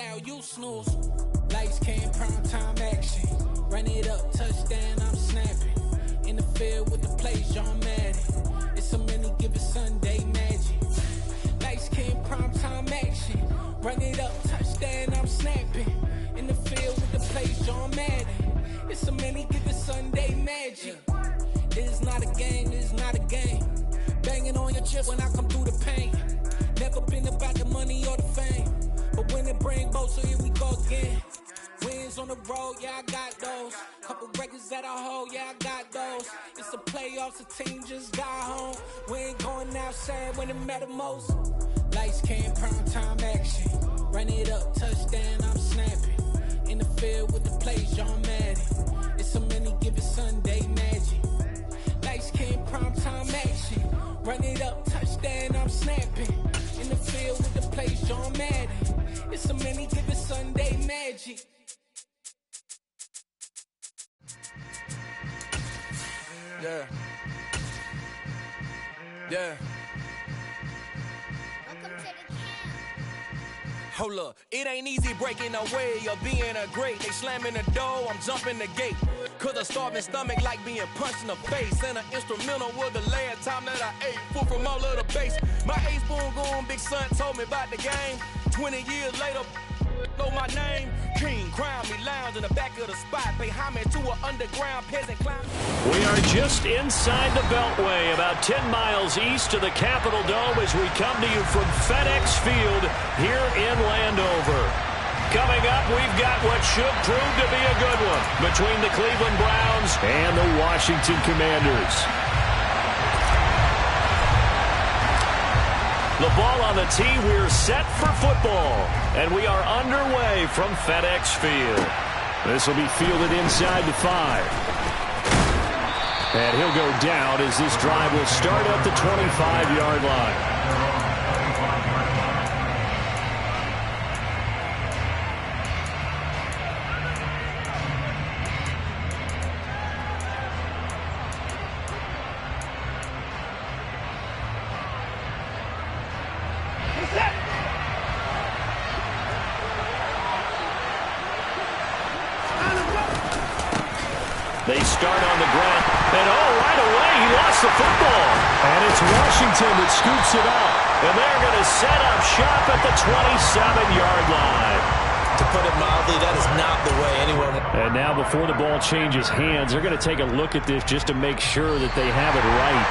out, you snooze. Lights came, prime time action. Run it up, touchdown, I'm snapping. In the field with the plays, John Madden. It's a many given Sunday magic. Lights came, prime time action. Run it up, touchdown, I'm snapping. In the field with the plays, John Madden. It's a many given Sunday magic. This is not a game, this is not a game. Banging on your chest when I come through the pain. Never been about the money or the fame. But when it bring both, so here we go again. Wins on the road, yeah, I got those. Couple records that I hold, yeah, I got those. It's the playoffs, the team just got home. We ain't going outside when it matter most. Lights came, prime time action. Run it up, touchdown, I'm snapping. In the field with the plays, John Madden. It's a many given Sunday magic. Lights came, prime time action. Run it up, touchdown, I'm snapping. In the field with the plays, John Madden. It's a many given Sunday magic. Yeah. Yeah. Hold up, it ain't easy breaking away or being a great. They slamming the door, I'm jumping the gate. Cause a starving stomach like being punched in the face. And an instrumental was the last time that I ate food from all of the base. My ace spoon going, big son told me about the game. 20 years later, know my name. King, crown me, lounge in the back of the spot. Pay homage to an underground peasant clown. We are just inside the Beltway, about 10 miles east of the Capitol Dome as we come to you from FedEx Field here in Landover. Coming up, we've got what should prove to be a good one between the Cleveland Browns and the Washington Commanders. The ball on the tee, we're set for football, and we are underway from FedEx Field. This will be fielded inside the 5. And he'll go down as this drive will start at the 25-yard line. They start on the ground, and right away, he lost the football. And it's Washington that scoops it up, and they're going to set up shop at the 27-yard line. To put it mildly, that is not the way anyone... And now before the ball changes hands, they're going to take a look at this just to make sure that they have it right.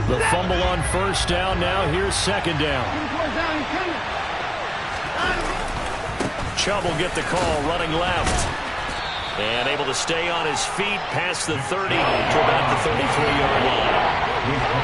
The fumble on first down. Now here's second down. Chubb will get the call, running left. And able to stay on his feet past the 30 to about the 33-yard line.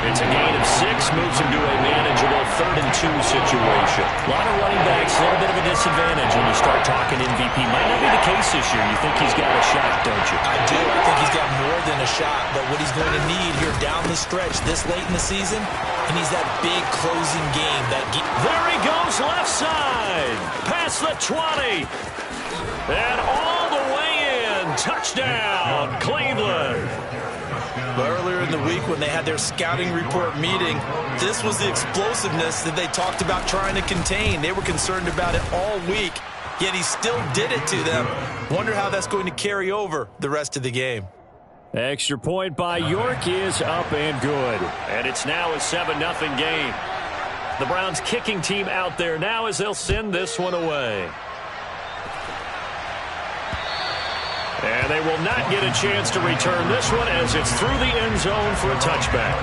It's a gain of 6, moves him to a manageable 3rd and 2 situation. A lot of running backs, a little bit of a disadvantage when you start talking MVP. Might not be the case this year. You think he's got a shot, don't you? I do. I think he's got more than a shot, but what he's going to need here down the stretch this late in the season, he needs that big closing game. There he goes, left side, past the 20, and all the way in. Touchdown, Cleveland. But earlier in the week when they had their scouting report meeting, this was the explosiveness that they talked about trying to contain. They were concerned about it all week, yet he still did it to them. Wonder how that's going to carry over the rest of the game. Extra point by York is up and good. And it's now a 7-0 game. The Browns kicking team out there now as they'll send this one away. And they will not get a chance to return this one as it's through the end zone for a touchback.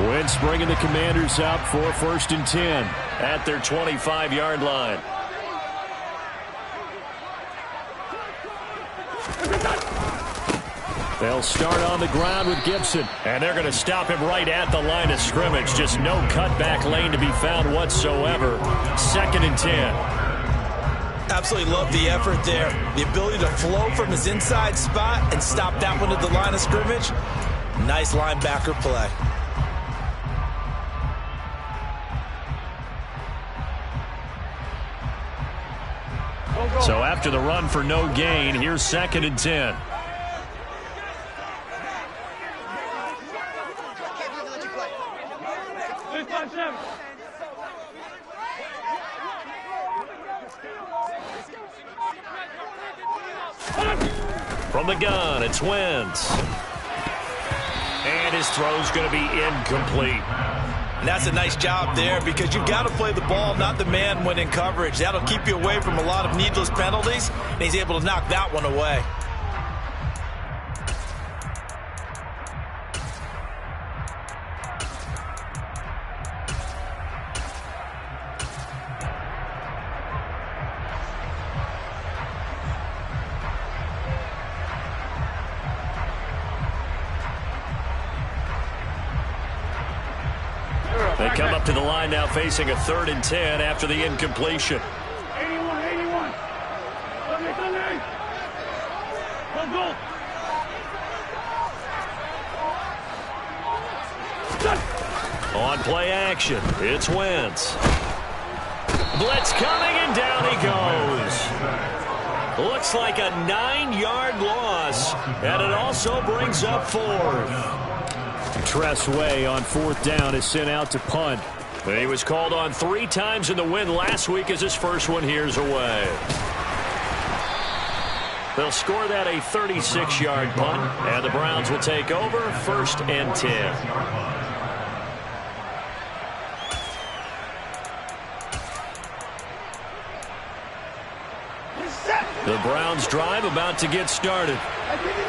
Wentz bringing the Commanders up for 1st and 10 at their 25-yard line. They'll start on the ground with Gibson. And they're going to stop him right at the line of scrimmage. Just no cutback lane to be found whatsoever. 2nd and 10. Absolutely love the effort there. The ability to flow from his inside spot and stop that one at the line of scrimmage. Nice linebacker play. So after the run for no gain, here's 2nd and 10. From the gun, it's Wentz. And his throw's going to be incomplete. And that's a nice job there because you've got to play the ball, not the man when in coverage. That'll keep you away from a lot of needless penalties, and he's able to knock that one away. They come up to the line now facing a 3rd and 10 after the incompletion. 81. On play action, it's Wentz. Blitz coming, and down he goes. Looks like a 9-yard loss, and it also brings up 4th. Tress Way on 4th down is sent out to punt. He was called on 3 times in the win last week as his first one here's away. They'll score that a 36-yard punt, and the Browns will take over 1st and 10. The Browns drive about to get started.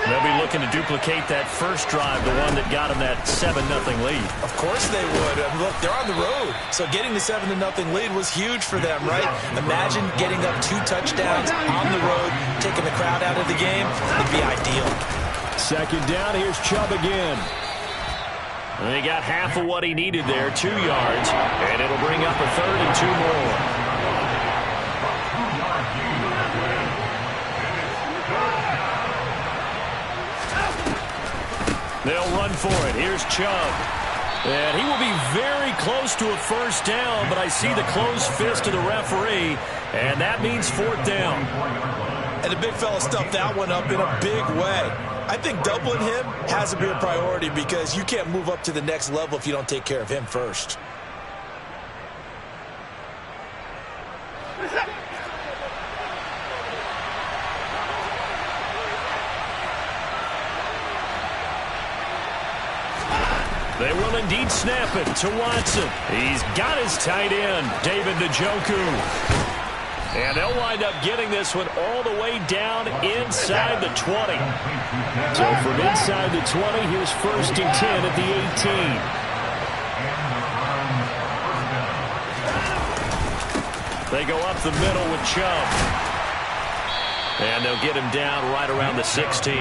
They'll be looking to duplicate that first drive, the one that got them that 7-0 lead. Of course they would. Look, they're on the road, so getting the 7-0 lead was huge for them, right? Imagine getting up 2 touchdowns on the road, taking the crowd out of the game. It'd be ideal. 2nd down, here's Chubb again. And he got half of what he needed there, 2 yards, and it'll bring up a 3rd and 2 more. They'll run for it. Here's Chubb. And he will be very close to a 1st down, but I see the closed fist of the referee, and that means 4th down. And the big fella stuffed that one up in a big way. I think doubling him has to be a priority because you can't move up to the next level if you don't take care of him first. They will indeed snap it to Watson. He's got his tight end, David Njoku. And they'll wind up getting this one all the way down inside the 20. So from inside the 20, here's 1st and 10 at the 18. They go up the middle with Chubb. And they'll get him down right around the 16.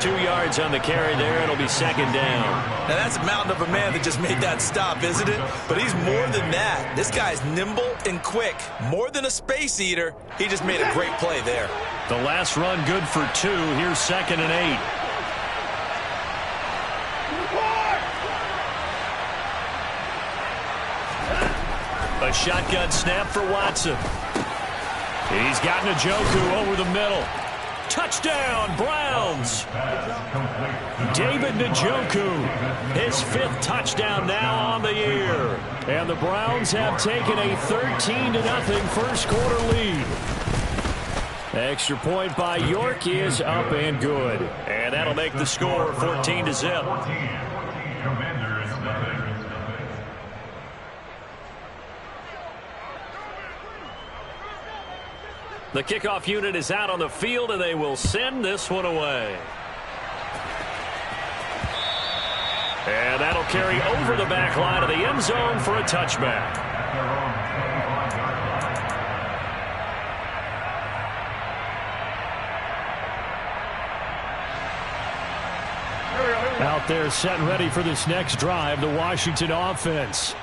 2 yards on the carry there. It'll be 2nd down. Now, that's a mountain of a man that just made that stop, isn't it? But he's more than that. This guy's nimble and quick. More than a space eater. He just made a great play there. The last run good for 2. Here's 2nd and 8. A shotgun snap for Watson. He's got Njoku over the middle. Touchdown, Browns. David Njoku, his 5th touchdown now on the year. And the Browns have taken a 13-0 first quarter lead. Extra point by York is up and good. And that'll make the score 14-0. The kickoff unit is out on the field, and they will send this one away. And that'll carry over the back line of the end zone for a touchback. Out there set and ready for this next drive, the Washington offense.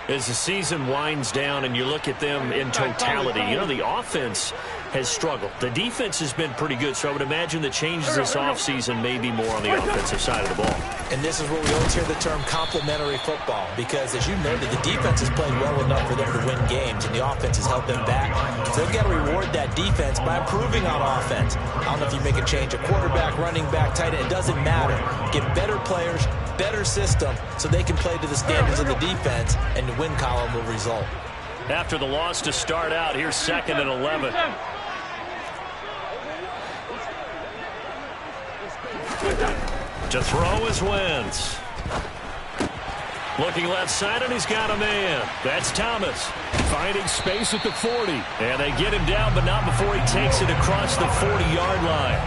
As the season winds down and you look at them in totality, you know, the offense has struggled. The defense has been pretty good, so I would imagine the changes this offseason may be more on the offensive side of the ball. And this is where we always hear the term complementary football, because as you noted, the defense has played well enough for them to win games, and the offense has held them back. So they've got to reward that defense by improving on offense. I don't know if you make a change, a quarterback, running back, tight end, it doesn't matter. Get better players, better system, so they can play to the standards of the defense, and the win column will result. After the loss to start out, here's 2nd and 11. To throw is Wentz. Looking left side, and he's got a man. That's Thomas. Finding space at the 40. And they get him down, but not before he takes it across the 40-yard line.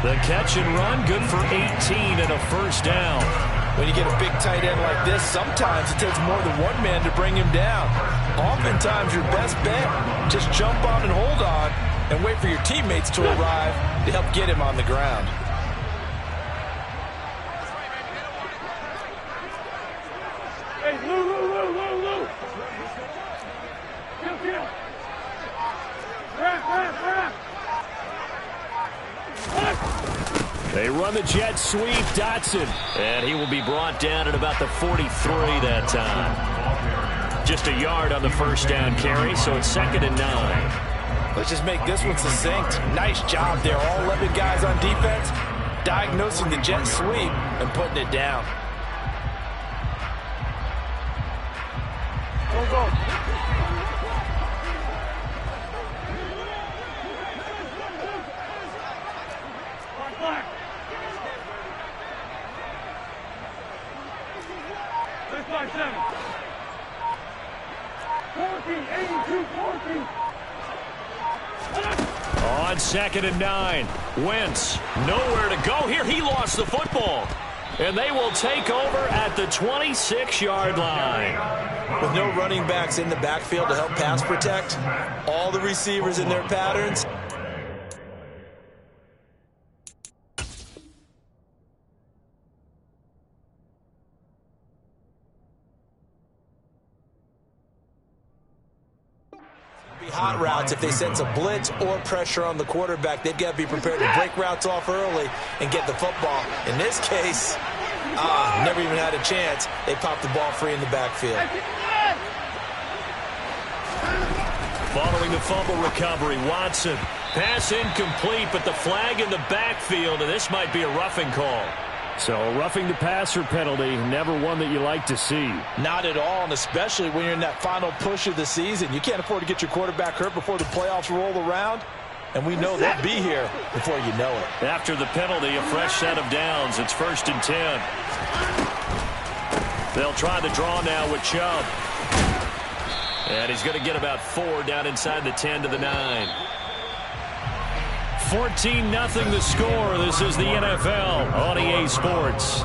The catch and run, good for 18 and a first down. When you get a big tight end like this, sometimes it takes more than one man to bring him down. Oftentimes, your best bet, just jump on and hold on and wait for your teammates to arrive to help get him on the ground. Hey, Lou. Kill. Rap. They run the jet sweep, Dotson. And he will be brought down at about the 43 that time. Just a yard on the first down carry, so it's 2nd and 9. Let's just make this one succinct. Nice job there. All 11 guys on defense diagnosing the jet sweep and putting it down. Go. On 2nd and 9, Wentz nowhere to go here. He lost the football, and they will take over at the 26-yard line. With no running backs in the backfield to help pass protect, all the receivers in their patterns. Hot routes, if they sense a blitz or pressure on the quarterback, they've got to be prepared to break routes off early and get the football. In this case, never even had a chance. They popped the ball free in the backfield. Following the fumble recovery, Watson. Pass incomplete, but the flag in the backfield, and this might be a roughing call. So a roughing the passer penalty, never one that you like to see. Not at all, and especially when you're in that final push of the season. You can't afford to get your quarterback hurt before the playoffs roll around, and we know they'll be here before you know it. After the penalty, a fresh set of downs. It's 1st and 10. They'll try the draw now with Chubb. And he's going to get about 4 down inside the 10 to the 9. 14-0 the score. This is the NFL on EA Sports.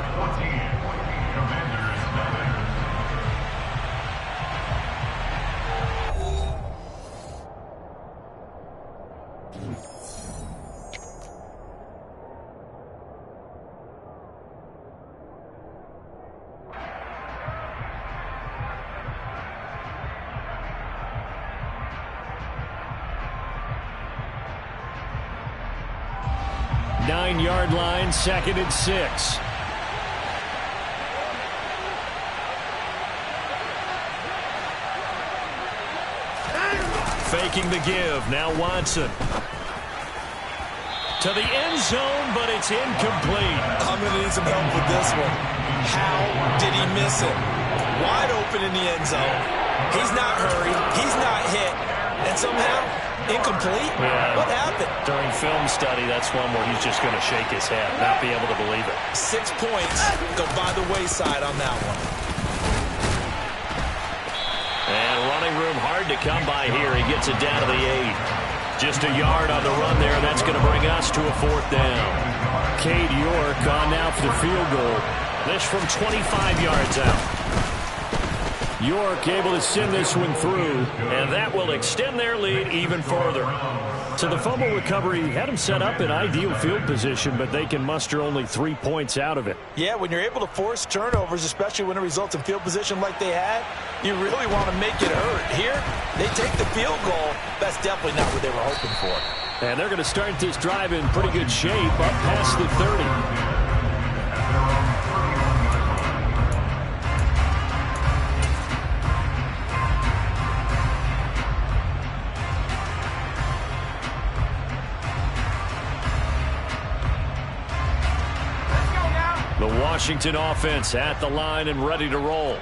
9-yard line, 2nd and 6. Faking the give. Now Watson. To the end zone, but it's incomplete. I'm going to need some help with this one. How did he miss it? Wide open in the end zone. He's not hurried. He's not hit. And somehow, incomplete? Yeah. What happened? During film study, that's one where he's just going to shake his head, not be able to believe it. 6 points go by the wayside on that one. And running room hard to come by here. He gets it down to the 8. Just a yard on the run there. That's going to bring us to a 4th down. Cade York on now for the field goal. This from 25 yards out. York able to send this one through, and that will extend their lead even further. So the fumble recovery had them set up in ideal field position, but they can muster only 3 points out of it. Yeah, when you're able to force turnovers, especially when it results in field position like they had, you really want to make it hurt. Here, they take the field goal. That's definitely not what they were hoping for. And they're going to start this drive in pretty good shape up past the 30. The Washington offense at the line and ready to roll.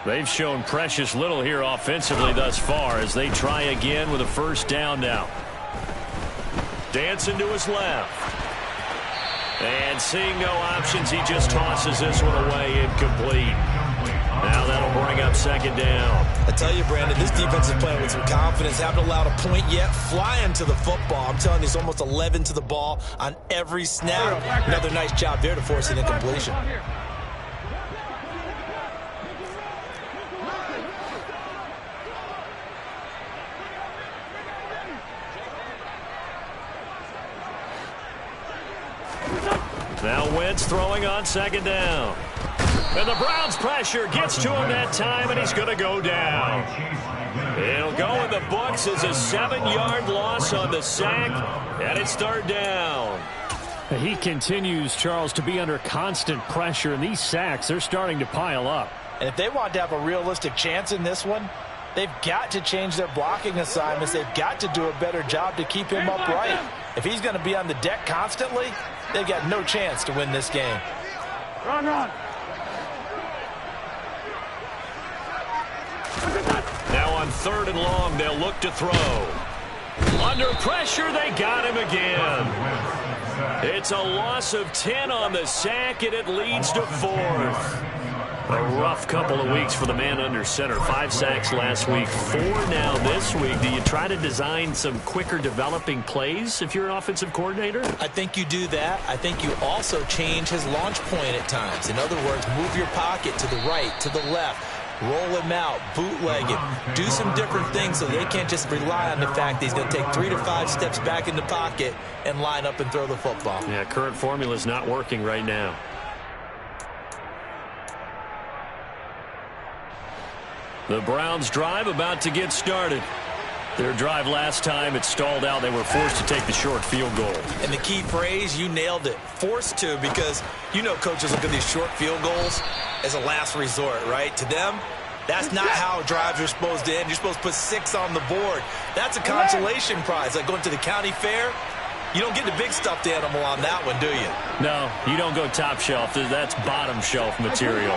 They've shown precious little here offensively thus far as they try again with a first down now. Dancing to his left. And seeing no options, he just tosses this one away incomplete. Now that'll bring up second down. I tell you, Brandon, this defense is playing with some confidence. Haven't allowed a point yet. Flying to the football. I'm telling you, it's almost 11 to the ball on every snap. Another nice job there to force an incompletion. Now Wentz throwing on second down. And the Browns' pressure gets to him that time, and he's going to go down. It'll go in the books as a 7-yard loss on the sack, and it's third down. He continues, Charles, to be under constant pressure, and these sacks, they're starting to pile up. And if they want to have a realistic chance in this one, they've got to change their blocking assignments. They've got to do a better job to keep him upright. If he's going to be on the deck constantly, they've got no chance to win this game. Run. Now on third and long, they'll look to throw. Under pressure, they got him again. It's a loss of 10 on the sack, and it leads to fourth. A rough couple of weeks for the man under center. 5 sacks last week, 4 now this week. Do you try to design some quicker developing plays if you're an offensive coordinator? I think you do that. I think you also change his launch point at times. In other words, move your pocket to the right, to the left. Roll him out, bootleg him, do some different things so they can't just rely on the fact that he's going to take 3 to 5 steps back in the pocket and line up and throw the football. Yeah, current formula is not working right now. The Browns' drive about to get started. Their drive last time, it stalled out. They were forced to take the short field goal. And the key phrase, you nailed it, forced to, because you know coaches look at these short field goals as a last resort, right? To them, that's not how drives are supposed to end. You're supposed to put 6 on the board. That's a consolation prize. Like going to the county fair, you don't get the big stuffed animal on that one, do you? No, you don't go top shelf. That's bottom shelf material.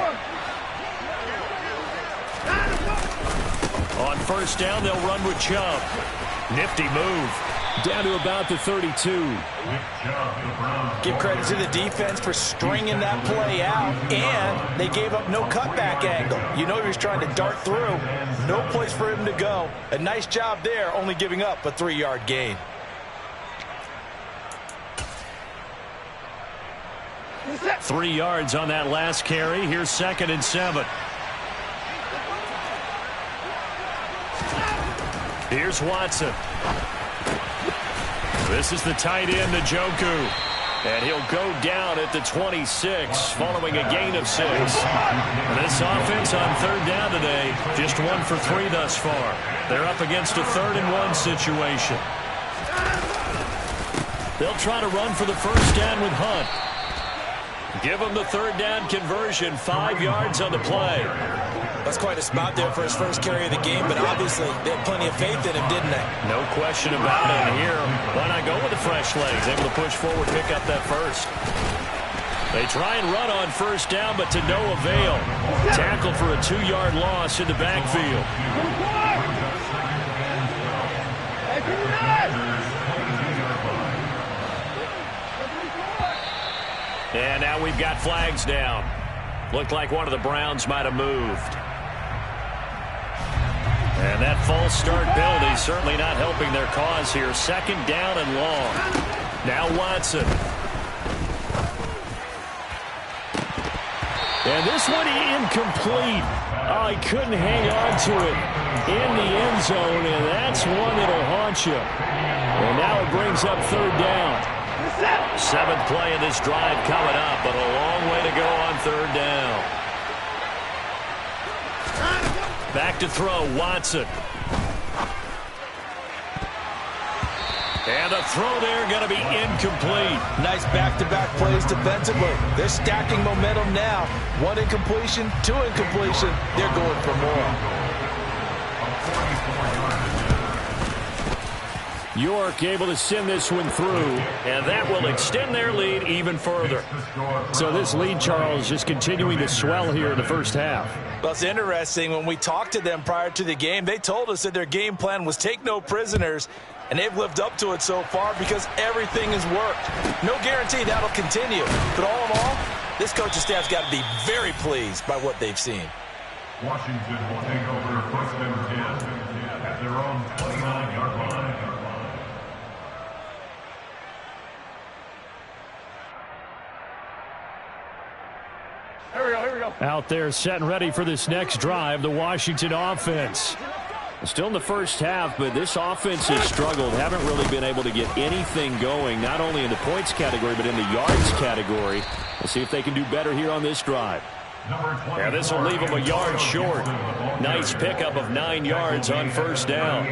On first down, they'll run with Chubb. Nifty move. Down to about the 32. Give credit to the defense for stringing that play out, and they gave up no cutback angle. You know he was trying to dart through. No place for him to go. A nice job there, only giving up a 3-yard gain. Set. 3 yards on that last carry. Here's 2nd and 7. Here's Watson. This is the tight end, Njoku. And he'll go down at the 26 following a gain of 6. This offense on third down today, just 1 for 3 thus far. They're up against a 3rd and 1 situation. They'll try to run for the first down with Hunt. Give him the 3rd down conversion, 5 yards on the play. That's quite a spot there for his first carry of the game, but obviously they had plenty of faith in him, didn't they? No question about it here. Why not go with the fresh legs? Able to push forward, pick up that first. They try and run on first down, but to no avail. Tackle for a 2-yard loss in the backfield. And now we've got flags down. Looked like one of the Browns might have moved. And that false start penalty certainly not helping their cause here. 2nd down and long. Now Watson. And this one incomplete. Oh, he couldn't hang on to it in the end zone, and that's one that'll haunt you. And now it brings up third down. 7th play of this drive coming up, but a long way to go on third down. Back to throw, Watson. And the throw there going to be incomplete. Nice back-to-back plays defensively. They're stacking momentum now. 1 incompletion, 2 incompletion. They're going for more. York able to send this one through, and that will extend their lead even further. So this lead, Charles, just continuing to swell here in the first half. Well, it's interesting. When we talked to them prior to the game, they told us that their game plan was take no prisoners, and they've lived up to it so far because everything has worked. No guarantee that'll continue. But all in all, this coaching staff's got to be very pleased by what they've seen. Washington will take over first and 10 at their own 29-yard line. Here we go. Out there set and ready for this next drive, the Washington offense. Still in the first half, but this offense has struggled. Haven't really been able to get anything going, not only in the points category, but in the yards category. We'll see if they can do better here on this drive. Yeah, this will leave them a yard short. Nice pickup of 9 yards on first down. A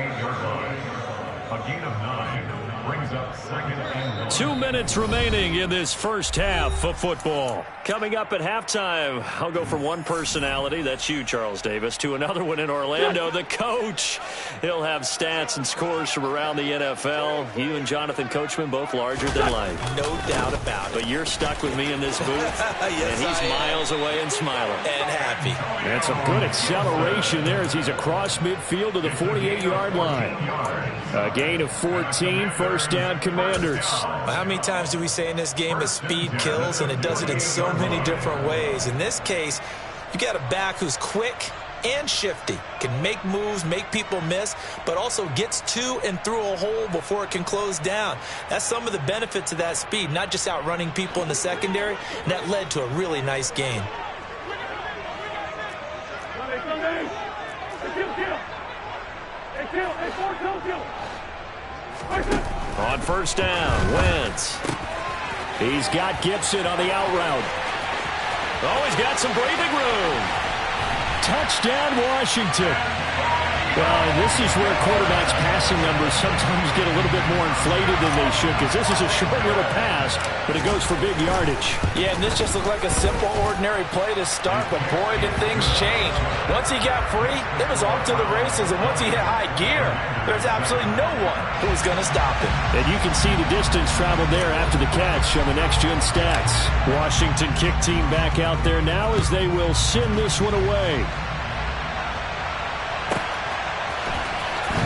gain of 9 brings up second and 1. 2 minutes remaining in this first half of football. Coming up at halftime, I'll go from one personality, that's you, Charles Davis, to another one in Orlando, the coach. He'll have stats and scores from around the NFL. You and Jonathan Coachman, both larger than life. No doubt about it. But you're stuck with me in this booth, yes, and he's miles away and smiling. And happy. And some good acceleration there as he's across midfield to the 48-yard line. A gain of 14, first down, Commanders. How many times do we say in this game that speed kills, and it does it in so many different ways? In this case, you got a back who's quick and shifty, can make moves, make people miss, but also gets to and through a hole before it can close down. That's some of the benefits of that speed, not just outrunning people in the secondary, and that led to a really nice gain. On first down, Wentz. He's got Gibson on the out route. Oh, he's got some breathing room. Touchdown, Washington. Well, this is where quarterbacks' passing numbers sometimes get a little bit more inflated than they should, because this is a short little pass, but it goes for big yardage. Yeah, and this just looked like a simple, ordinary play to start, but boy, did things change. Once he got free, it was off to the races, and once he hit high gear, there's absolutely no one who was going to stop him. And you can see the distance traveled there after the catch on the next-gen stats. Washington kick team back out there now as they will send this one away.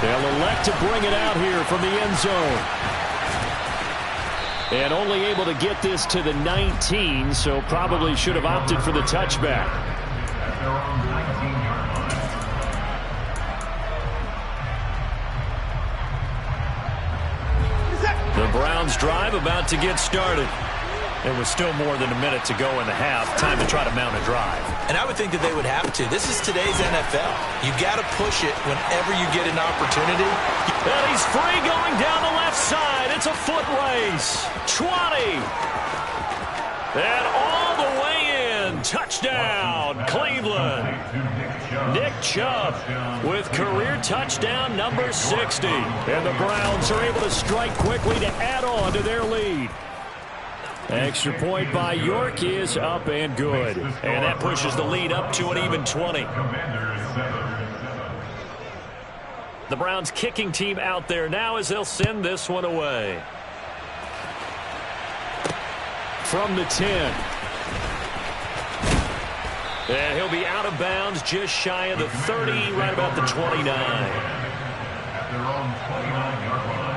They'll elect to bring it out here from the end zone. And only able to get this to the 19, so probably should have opted for the touchback. The Browns drive about to get started. There was still more than a minute to go in the half. Time to try to mount a drive. And I would think that they would have to. This is today's NFL. You got to push it whenever you get an opportunity. And he's free going down the left side. It's a foot race. 20. And all the way in. Touchdown, Cleveland. Nick Chubb with career touchdown number 60. And the Browns are able to strike quickly to add on to their lead. Extra point by York is up and good. And that pushes the lead up to an even 20. The Browns kicking team out there now as they'll send this one away. From the 10. And he'll be out of bounds just shy of the 30, right about the 29. At their own 29-yard line.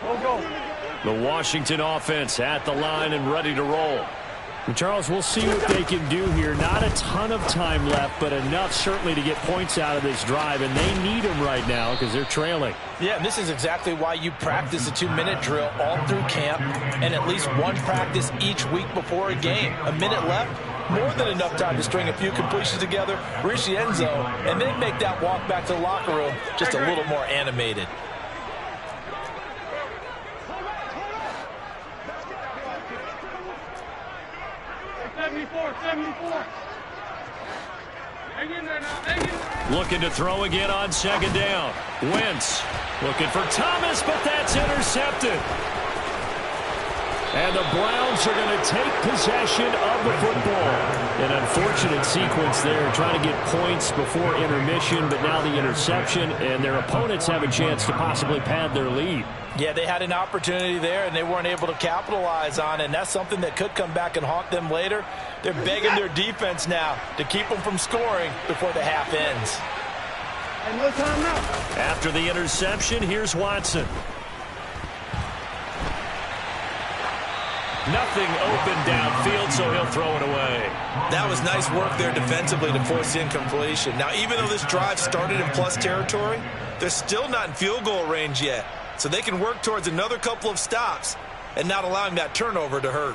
The Washington offense at the line and ready to roll. Charles, we'll see what they can do here. Not a ton of time left, but enough certainly to get points out of this drive, and they need them right now because they're trailing. Yeah, this is exactly why you practice a 2-minute drill all through camp and at least one practice each week before a game. A minute left, more than enough time to string a few completions together, reach the end zone, and then make that walk back to the locker room just a little more animated. Looking to throw again on second down. Wentz looking for Thomas, but that's intercepted. And the Browns are going to take possession of the football. An unfortunate sequence there, trying to get points before intermission, but now the interception, and their opponents have a chance to possibly pad their lead. Yeah, they had an opportunity there, and they weren't able to capitalize on it, and that's something that could come back and haunt them later. They're begging their defense now to keep them from scoring before the half ends. And no time now. After the interception, here's Watson. Nothing open downfield, so he'll throw it away. That was nice work there defensively to force the incompletion. Now, even though this drive started in plus territory, they're still not in field goal range yet. So they can work towards another couple of stops and not allowing that turnover to hurt.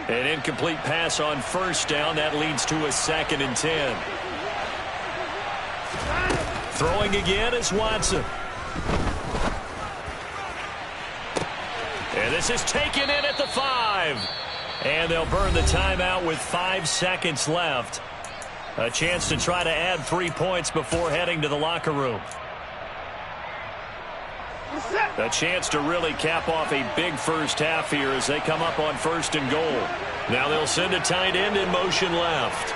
An incomplete pass on first down. That leads to a 2nd and 10. Throwing again is Watson. And this is taken in at the 5. And they'll burn the timeout with 5 seconds left. A chance to try to add 3 points before heading to the locker room. A chance to really cap off a big first half here as they come up on 1st and goal. Now they'll send a tight end in motion left.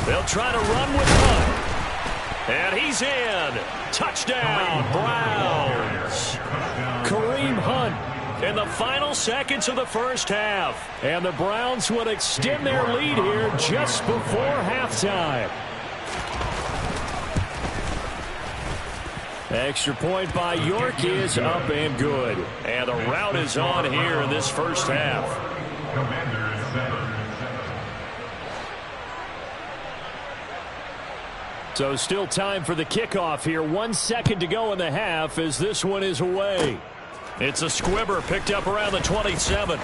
They'll try to run with Hunt. And he's in. Touchdown, Browns. Kareem Hunt in the final seconds of the first half. And the Browns would extend their lead here just before halftime. Extra point by York is up and good. And the route is on here in this first half. So still time for the kickoff here. 1 second to go in the half as this one is away. It's a squibber picked up around the 27.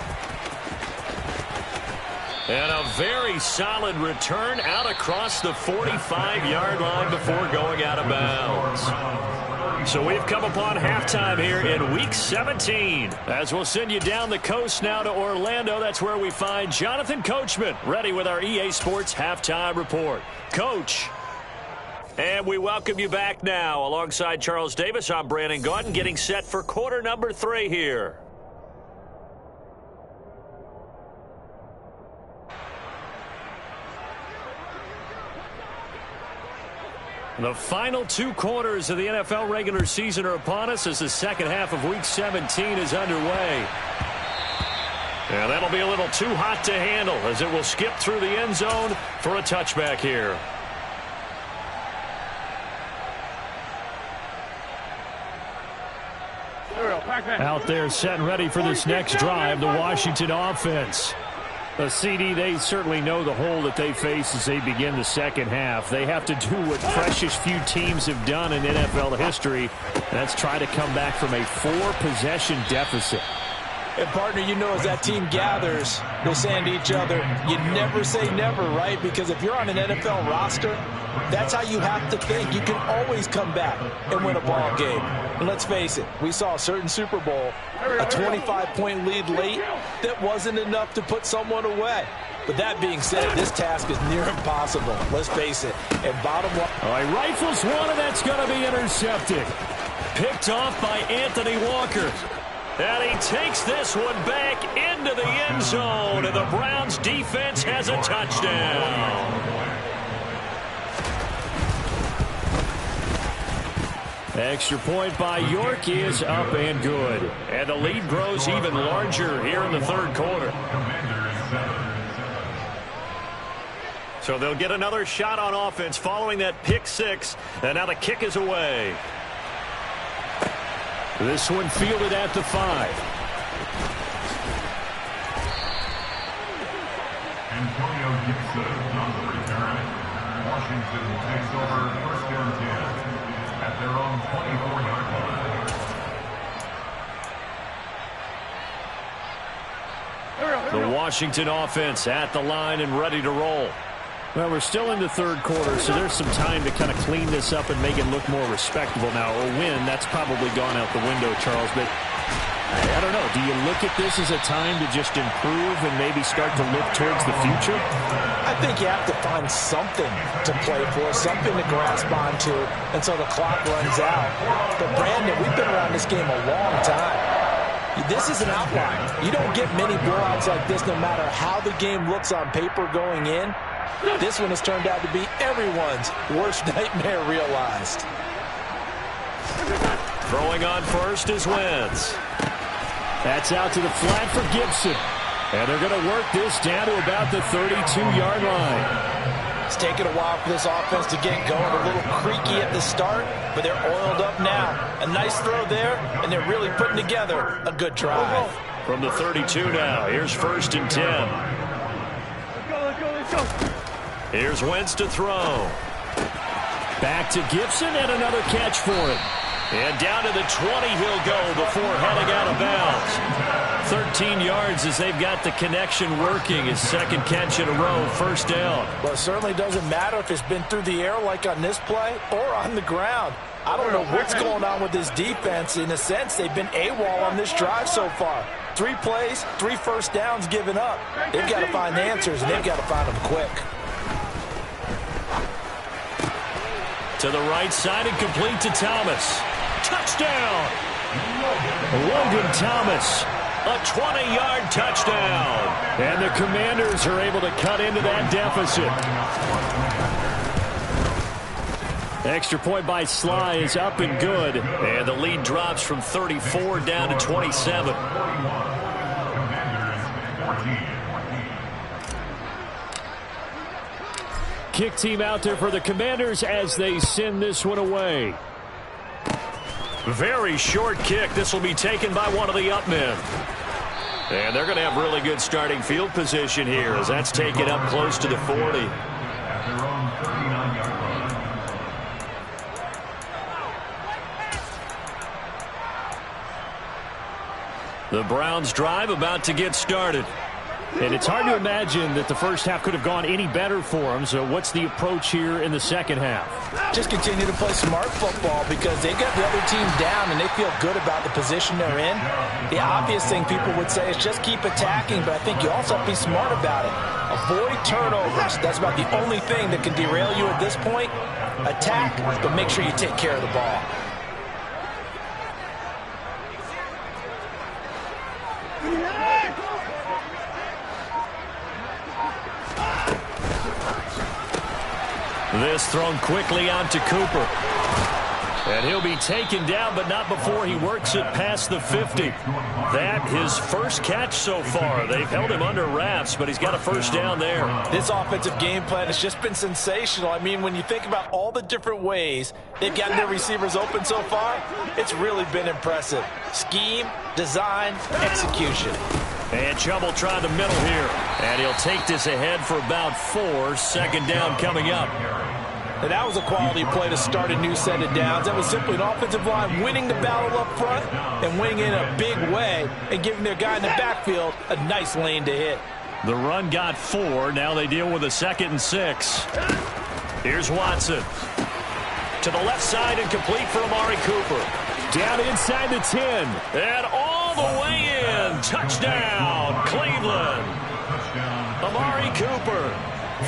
And a very solid return out across the 45-yard line before going out of bounds. So we've come upon halftime here in Week 17. As we'll send you down the coast now to Orlando. That's where we find Jonathan Coachman ready with our EA Sports Halftime Report. Coach. And we welcome you back now. Alongside Charles Davis, I'm Brandon Gaudin, getting set for quarter number 3 here. The final 2 quarters of the NFL regular season are upon us as the second half of Week 17 is underway. And that'll be a little too hot to handle as it will skip through the end zone for a touchback here. Out there set and ready for this next drive, the Washington offense. A CD, they certainly know the hole that they face as they begin the second half. They have to do what precious few teams have done in NFL history. That's try to come back from a 4-possession deficit. And, partner, you know as that team gathers, they're saying to each other, you never say never, right? Because if you're on an NFL roster, that's how you have to think. You can always come back and win a ball game. And let's face it, we saw a certain Super Bowl, a 25-point lead late that wasn't enough to put someone away. But that being said, this task is near impossible. Let's face it. And bottom line. All right, rifles one, and that's going to be intercepted. Picked off by Anthony Walker. And he takes this one back into the end zone, and the Browns defense has a touchdown. Extra point by York is up and good. And the lead grows even larger here in the third quarter. So they'll get another shot on offense following that pick six. And now the kick is away. This one fielded at the 5. Antonio Gibson on the return. Washington takes over 1st and 10 at their own 24-yard line. The Washington offense at the line and ready to roll. Well, we're still in the third quarter, so there's some time to kind of clean this up and make it look more respectable now. Or win, that's probably gone out the window, Charles. But I don't know. Do you look at this as a time to just improve and maybe start to look towards the future? I think you have to find something to play for, something to grasp onto until the clock runs out. But, Brandon, we've been around this game a long time. This is an outlier. You don't get many blowouts like this no matter how the game looks on paper going in. This one has turned out to be everyone's worst nightmare realized. Throwing on first is Wentz. That's out to the flat for Gibson. And they're going to work this down to about the 32-yard line. It's taken a while for this offense to get going. A little creaky at the start, but they're oiled up now. A nice throw there, and they're really putting together a good drive. From the 32 now, here's 1st and 10. Let's go. Here's Wentz to throw. Back to Gibson and another catch for him. And down to the 20 he'll go before heading out of bounds. 13 yards as they've got the connection working. His second catch in a row, 1st down. Well, it certainly doesn't matter if it's been through the air like on this play or on the ground. I don't know what's going on with this defense. In a sense, they've been AWOL on this drive so far. 3 plays, 3 first downs given up. They've got to find answers, and they've got to find them quick. To the right side and complete to Thomas. Touchdown! Logan Thomas. A 20-yard touchdown. And the Commanders are able to cut into that deficit. Extra point by Sly is up and good. And the lead drops from 34 down to 27. Kick team out there for the Commanders as they send this one away. Very short kick. This will be taken by one of the up men. And they're going to have really good starting field position here as that's taken up close to the 40. The Browns drive about to get started. And it's hard to imagine that the first half could have gone any better for them. So what's the approach here in the second half? Just continue to play smart football because they've got the other team down and they feel good about the position they're in. The obvious thing people would say is just keep attacking, but I think you also have to be smart about it. Avoid turnovers. That's about the only thing that can derail you at this point. Attack, but make sure you take care of the ball. This thrown quickly out to Cooper. And he'll be taken down, but not before he works it past the 50. That his first catch so far. They've held him under wraps, but he's got a first down there. This offensive game plan has just been sensational. I mean, when you think about all the different ways they've gotten their receivers open so far, it's really been impressive. Scheme, design, execution. And Chubb will try the middle here. And he'll take this ahead for about 4. Second down coming up. And that was a quality play to start a new set of downs. That was simply an offensive line winning the battle up front and winning in a big way and giving their guy in the backfield a nice lane to hit. The run got 4. Now they deal with a 2nd and 6. Here's Watson. To the left side and complete for Amari Cooper. Down inside the 10. And all the way in. Touchdown, Cleveland. Amari Cooper,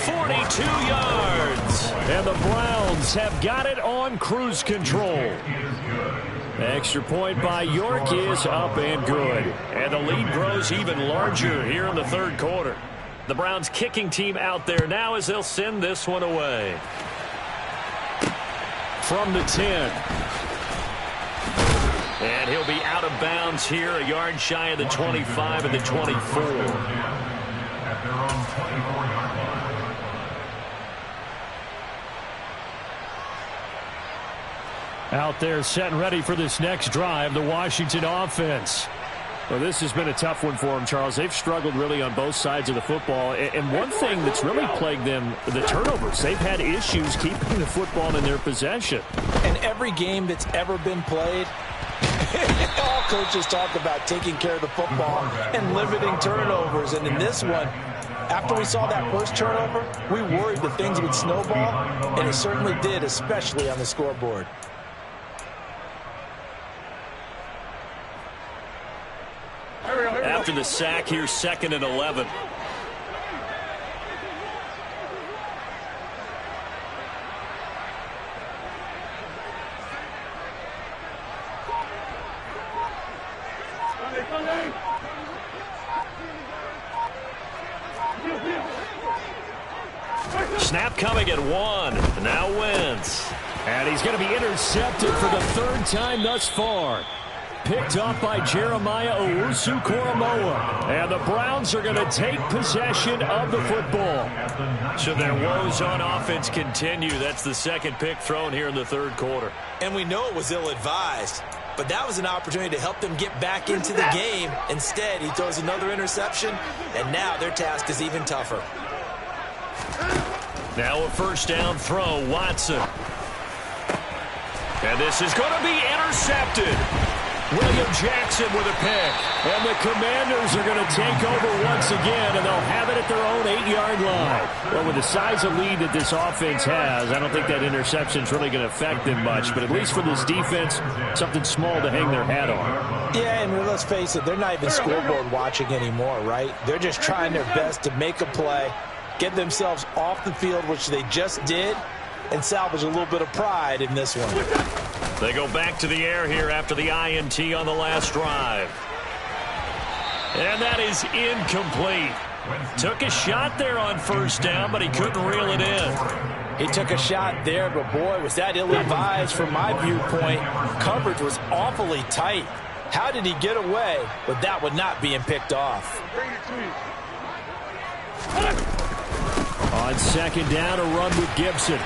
42 yards. And the Browns have got it on cruise control. Extra point by York is up and good. And the lead grows even larger here in the third quarter. The Browns kicking team out there now as they'll send this one away. From the 10. And he'll be out of bounds here, a yard shy of the 25 and the 24. Out there set and ready for this next drive, the Washington offense. Well, this has been a tough one for them, Charles. They've struggled really on both sides of the football. And one thing that's really plagued them, the turnovers. They've had issues keeping the football in their possession. And every game that's ever been played, all coaches talk about taking care of the football and limiting turnovers. And in this one, after we saw that first turnover, we worried that things would snowball, and it certainly did, especially on the scoreboard. After the sack, here's 2nd and 11. Snap coming at 1. Now Wentz. And he's going to be intercepted for the 3rd time thus far. Picked off by Jeremiah Owusu-Koramoah. And the Browns are going to take possession of the football. So their woes on offense continue. That's the 2nd pick thrown here in the 3rd quarter. And we know it was ill-advised, but that was an opportunity to help them get back into the game. Instead, he throws another interception, and now their task is even tougher. Now a 1st down throw, Watson. And this is going to be intercepted. William Jackson with a pick. And the Commanders are going to take over once again, and they'll have it at their own 8-yard line. Well, with the size of lead that this offense has, I don't think that interception's really going to affect them much. But at least for this defense, something small to hang their hat on. Yeah, and let's face it, they're not even scoreboard watching anymore, right? They're just trying their best to make a play, get themselves off the field, which they just did, and salvage a little bit of pride in this one. They go back to the air here after the INT on the last drive. And that is incomplete. Took a shot there on 1st down, but he couldn't reel it in. He took a shot there, but boy, was that ill-advised from my viewpoint. Coverage was awfully tight. How did he get away with that one not being picked off? On 2nd down, a run with Gibson.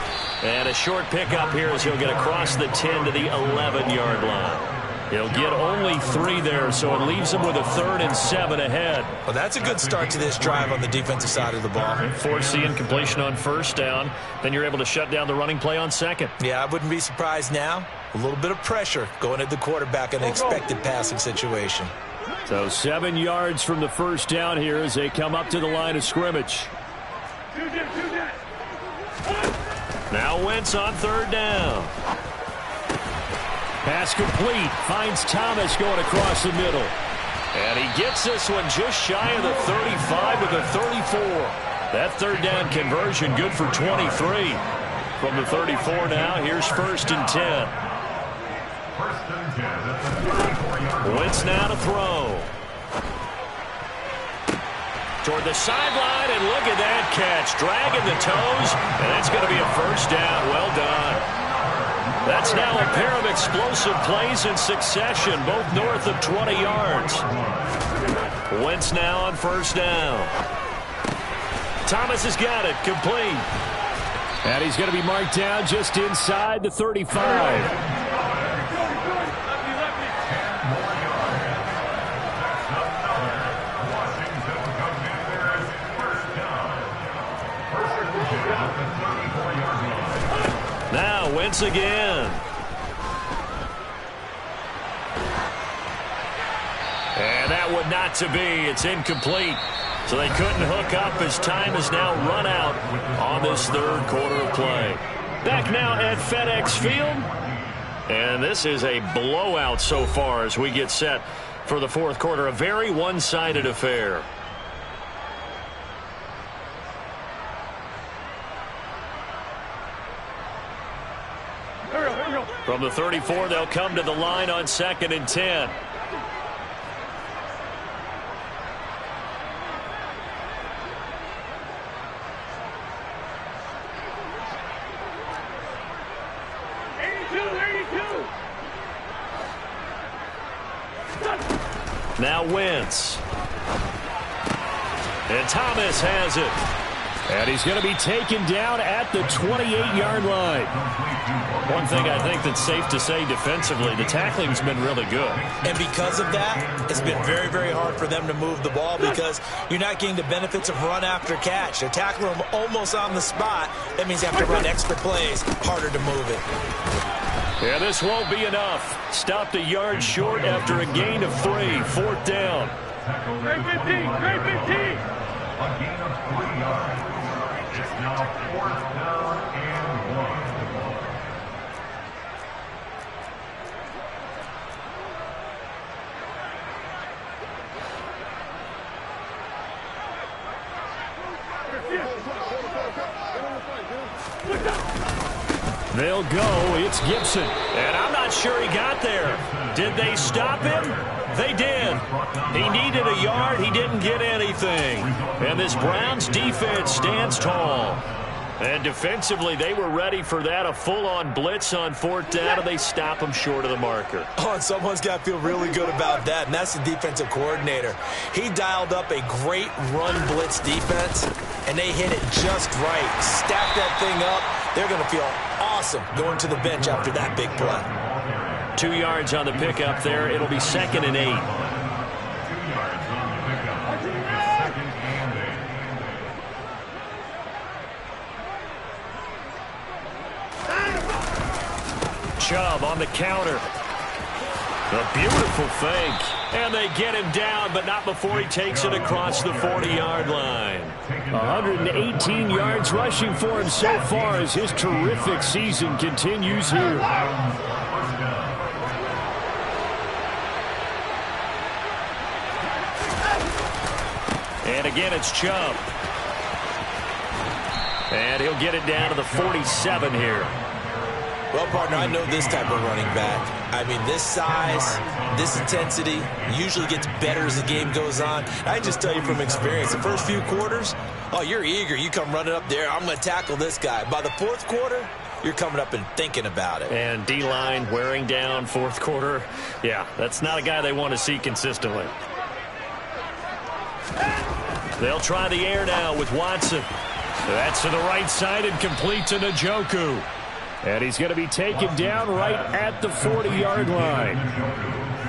And a short pickup here as he'll get across the 10 to the 11-yard line. He'll get only 3 there, so it leaves him with a 3rd and 7 ahead. Well, that's a good start to this drive on the defensive side of the ball. Force the incompletion on 1st down. Then you're able to shut down the running play on 2nd. Yeah, I wouldn't be surprised now. A little bit of pressure going at the quarterback in an expected passing situation. So 7 yards from the 1st down here as they come up to the line of scrimmage. Now Wentz on 3rd down. Pass complete. Finds Thomas going across the middle. And he gets this one just shy of the 35 with a 34. That 3rd down conversion good for 23. From the 34 now, here's 1st and 10. Wentz now to throw. Toward the sideline, and look at that catch. Dragging the toes, and that's going to be a 1st down. Well done. That's now a pair of explosive plays in succession, both north of 20 yards. Wentz now on 1st down. Thomas has got it, complete. And he's going to be marked down just inside the 35. Now Wentz again. And that one not to be. It's incomplete. So they couldn't hook up as time has now run out on this 3rd quarter of play. Back now at FedEx Field. And this is a blowout so far as we get set for the 4th quarter. A very one-sided affair. From the 34, they'll come to the line on 2nd and 10. Now Wentz. And Thomas has it. And he's going to be taken down at the 28-yard line. One thing I think that's safe to say defensively, the tackling's been really good. And because of that, it's been very, very hard for them to move the ball because you're not getting the benefits of run after catch. They're tackling them almost on the spot. That means you have to run extra plays, harder to move it. Yeah, this won't be enough. Stopped a yard short after a gain of 3. 4th down. Great 15, great 15. A gain of 3 yards. It's now 4th down and 1. They'll go. It's Gibson. And I'm not sure he got there. Did they stop him? They did. He needed a yard. He didn't get anything. And this Browns defense stands tall. And defensively, they were ready for that, a full-on blitz on 4th down, and they stop him short of the marker. Oh, and someone's got to feel really good about that, and that's the defensive coordinator. He dialed up a great run blitz defense, and they hit it just right. Stack that thing up. They're going to feel awesome going to the bench after that big play. 2 yards on the pickup there. It'll be 2nd and 8. 2 yards on the pickup. It's 2nd and 8. Chubb on the counter. A beautiful fake. And they get him down, but not before he takes it across the 40-yard line. 118 yards rushing for him so far as his terrific season continues here. And again, it's Chubb. And he'll get it down to the 47 here. Well, partner, I know this type of running back. I mean, this size, this intensity usually gets better as the game goes on. I can just tell you from experience, the first few quarters, oh, you're eager. You come running up there, I'm going to tackle this guy. By the 4th quarter, you're coming up and thinking about it. And D-line wearing down 4th quarter. Yeah, that's not a guy they want to see consistently. They'll try the air now with Watson. That's to the right side and complete to Njoku. And he's going to be taken down right at the 40-yard line.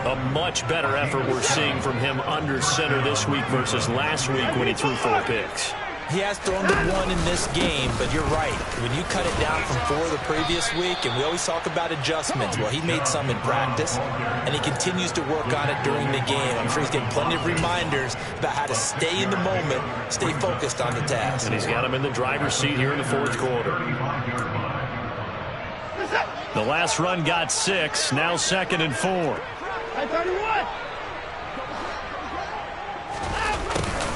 A much better effort we're seeing from him under center this week versus last week when he threw 4 picks. He has thrown the 1 in this game, but you're right. When you cut it down from 4 the previous week, and we always talk about adjustments, well, he made some in practice, and he continues to work on it during the game. I'm sure he's getting plenty of reminders about how to stay in the moment, stay focused on the task. And he's got him in the driver's seat here in the 4th quarter. The last run got 6, now 2nd and 4.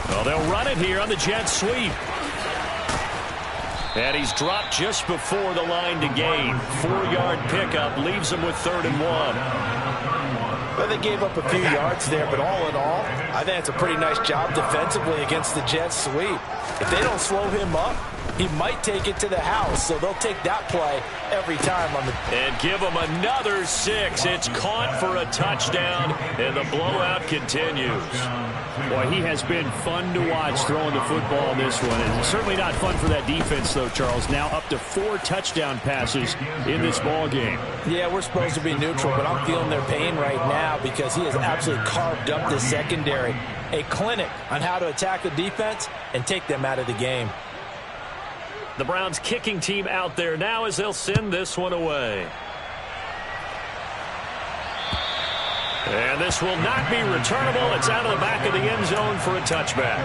Well, they'll run it here on the jet sweep. And he's dropped just before the line to gain. 4-yard pickup leaves him with 3rd and 1. Well, they gave up a few yards there, but all in all, I think it's a pretty nice job defensively against the jet sweep. If they don't slow him up, he might take it to the house, so they'll take that play every time on the... And give him another 6. It's caught for a touchdown, and the blowout continues. Boy, he has been fun to watch throwing the football in this one. And certainly not fun for that defense, though, Charles. Now up to 4 touchdown passes in this ball game. Yeah, we're supposed to be neutral, but I'm feeling their pain right now because he has absolutely carved up the secondary. A clinic on how to attack the defense and take them out of the game. The Browns kicking team out there now as they'll send this one away. And this will not be returnable. It's out of the back of the end zone for a touchback.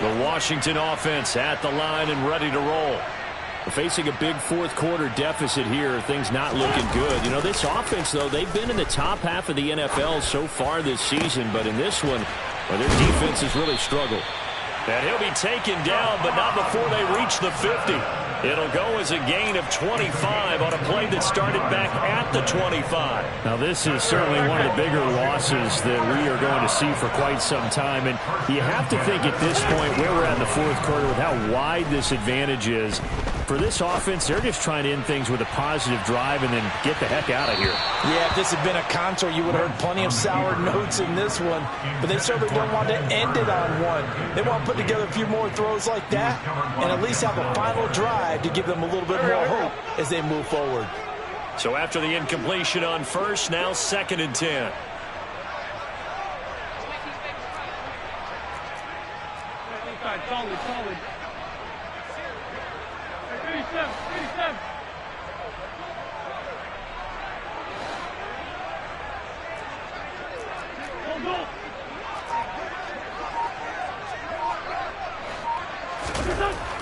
The Washington offense at the line and ready to roll. Facing a big 4th quarter deficit here, things not looking good. You know, this offense, though, they've been in the top half of the NFL so far this season, but in this one, well, their defense has really struggled. And he'll be taken down, but not before they reach the 50. It'll go as a gain of 25 on a play that started back at the 25. Now, this is certainly one of the bigger losses that we are going to see for quite some time. And you have to think at this point where we're at in the fourth quarter with how wide this advantage is. For this offense, they're just trying to end things with a positive drive and then get the heck out of here. Yeah, if this had been a concert, you would have heard plenty of sour notes in this one. But they certainly don't want to end it on one. They want to put together a few more throws like that and at least have a final drive to give them a little bit more hope as they move forward. So after the incompletion on first, now 2nd and 10. Solid. 37.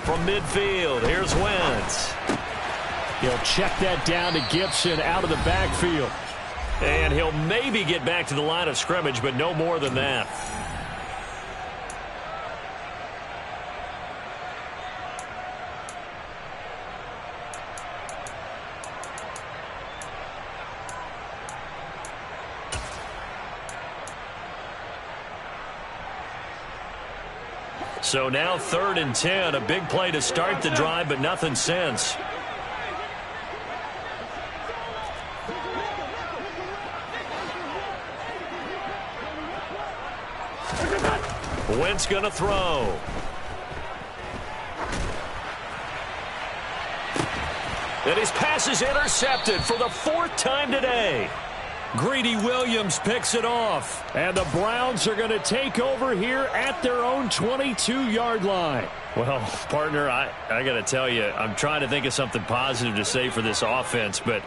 From midfield, here's Wentz. He'll check that down to Gibson out of the backfield. And he'll maybe get back to the line of scrimmage, but no more than that. So now 3rd and 10, a big play to start the drive, but nothing since. Wentz going to throw. And his pass is intercepted for the 4th time today. Greedy Williams picks it off. And the Browns are going to take over here at their own 22-yard line. Well, partner, I got to tell you, I'm trying to think of something positive to say for this offense, but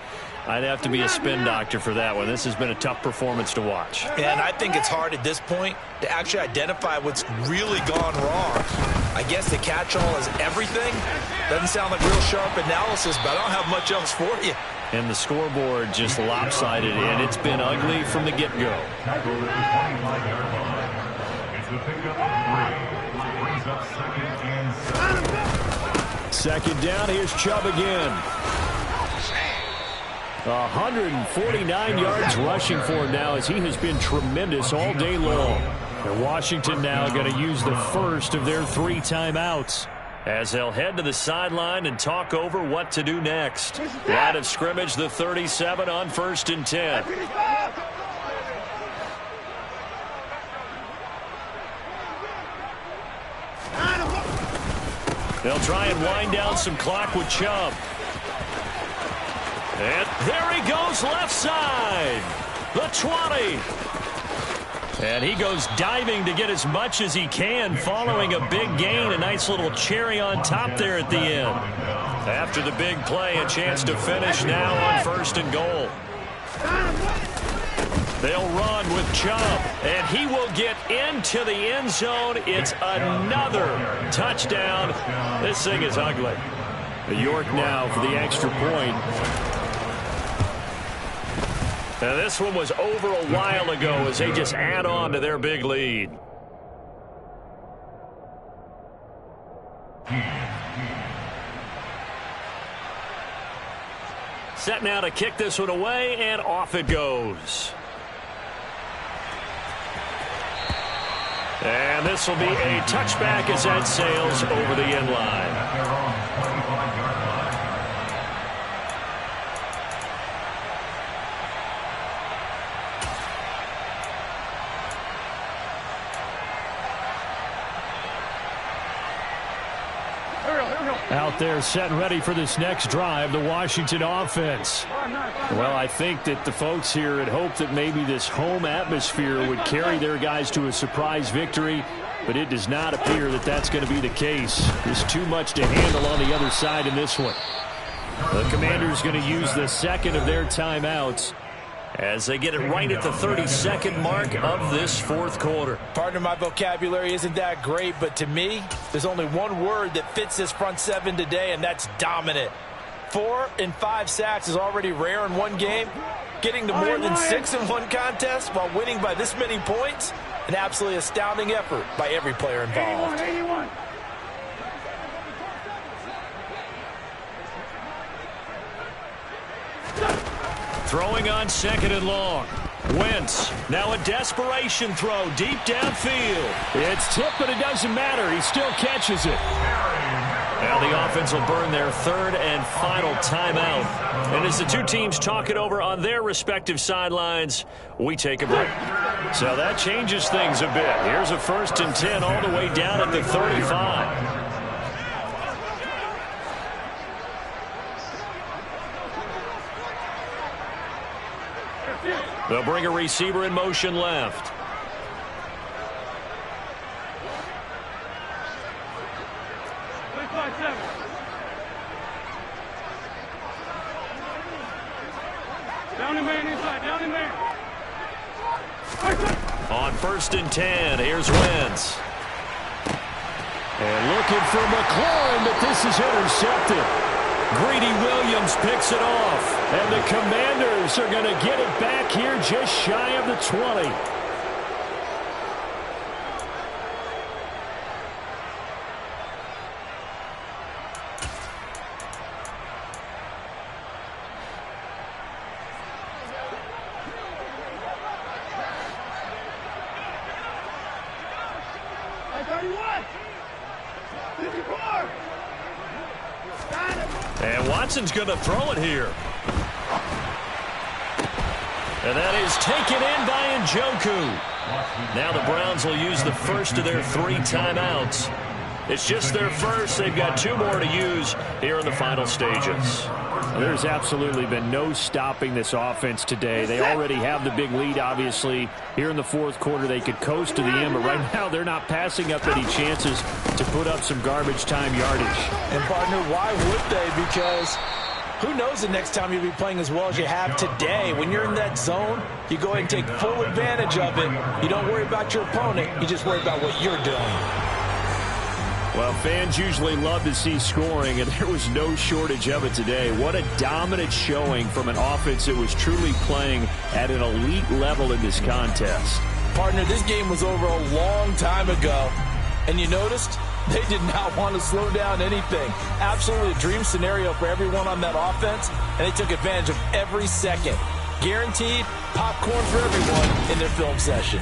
I'd have to be a spin doctor for that one. This has been a tough performance to watch. And I think it's hard at this point to actually identify what's really gone wrong. I guess the catch-all is everything. Doesn't sound like real sharp analysis, but I don't have much else for you. And the scoreboard just lopsided, and it's been ugly from the get-go. Second down, here's Chubb again. 149 yards rushing for him now as he has been tremendous all day long. And Washington now going to use the first of their 3 timeouts. As they'll head to the sideline and talk over what to do next. Line of scrimmage, the 37 on 1st and 10. They'll try and wind down some clock with Chubb. And there he goes left side. The 20. And he goes diving to get as much as he can following a big gain. A nice little cherry on top there at the end. After the big play, a chance to finish now on 1st and goal. They'll run with Chubb, and he will get into the end zone. It's another touchdown. This thing is ugly. York now for the extra point. Now this one was over a while ago as they just add on to their big lead. Set now to kick this one away, and off it goes. And this will be a touchback as that sails over the end line. Out there set and ready for this next drive, the Washington offense. Well, I think that the folks here had hoped that maybe this home atmosphere would carry their guys to a surprise victory, but it does not appear that that's going to be the case. There's too much to handle on the other side in this one. The Commanders going to use the second of their timeouts as they get it right at the 32nd mark of this 4th quarter. Partner, my vocabulary isn't that great, but to me, there's only one word that fits this front 7 today, and that's dominant. 4 and 5 sacks is already rare in one game. Getting to more than 6 in one contest while winning by this many points, An absolutely astounding effort by every player involved. 81. Throwing on second and long. Wentz, now a desperation throw deep downfield. It's tipped, but it doesn't matter. He still catches it. Now the offense will burn their third and final timeout. And as the two teams talk it over on their respective sidelines, we take a break. So that changes things a bit. Here's a 1st and 10 all the way down at the 35. They'll bring a receiver in motion left. Down the man inside, down the man. On 1st and 10, here's Wentz. And looking for McLaurin, but this is intercepted. Greedy Williams picks it off. And the Commanders are going to get it back here just shy of the 20. And Watson's going to throw it here. And that is taken in by Njoku. Now the Browns will use the first of their 3 timeouts. It's just their first. They've got 2 more to use here in the final stages. There's absolutely been no stopping this offense today. They already have the big lead, obviously. Here in the 4th quarter, they could coast to the end, but right now they're not passing up any chances to put up some garbage time yardage. And, partner, why would they? Because who knows the next time you'll be playing as well as you have today. When you're in that zone, you go ahead and take full advantage of it. You don't worry about your opponent. You just worry about what you're doing. Well, fans usually love to see scoring, and there was no shortage of it today. What a dominant showing from an offense that was truly playing at an elite level in this contest. Partner, this game was over a long time ago, and you noticed they did not want to slow down anything. Absolutely a dream scenario for everyone on that offense, and they took advantage of every second. Guaranteed popcorn for everyone in their film session.